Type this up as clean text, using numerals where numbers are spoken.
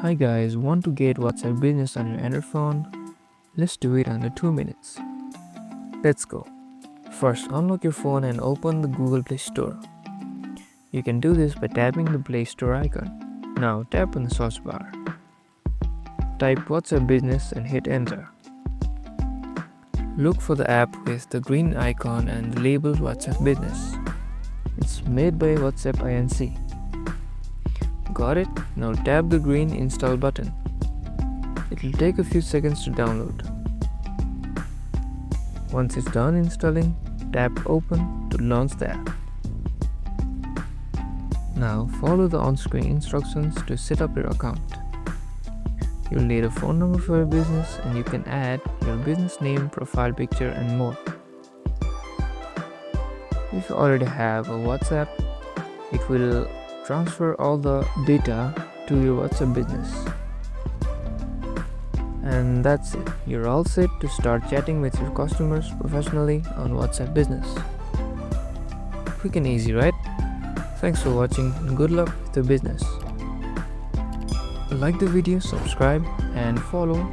Hi guys, want to get WhatsApp Business on your Android phone? Let's do it under 2 minutes. Let's go. First, unlock your phone and open the Google Play Store. You can do this by tapping the Play Store icon. Now tap on the search bar. Type WhatsApp Business and hit enter. Look for the app with the green icon and the label WhatsApp Business. It's made by WhatsApp Inc. Got it? Now tap the green install button. It will take a few seconds to download. Once it's done installing, tap open to launch the app. Now follow the on-screen instructions to set up your account. You'll need a phone number for your business and you can add your business name, profile picture and more. If you already have a WhatsApp, it will transfer all the data to your WhatsApp Business. And that's it. You're all set to start chatting with your customers professionally on WhatsApp Business. Quick and easy, right? Thanks for watching and good luck with your business. Like the video, subscribe and follow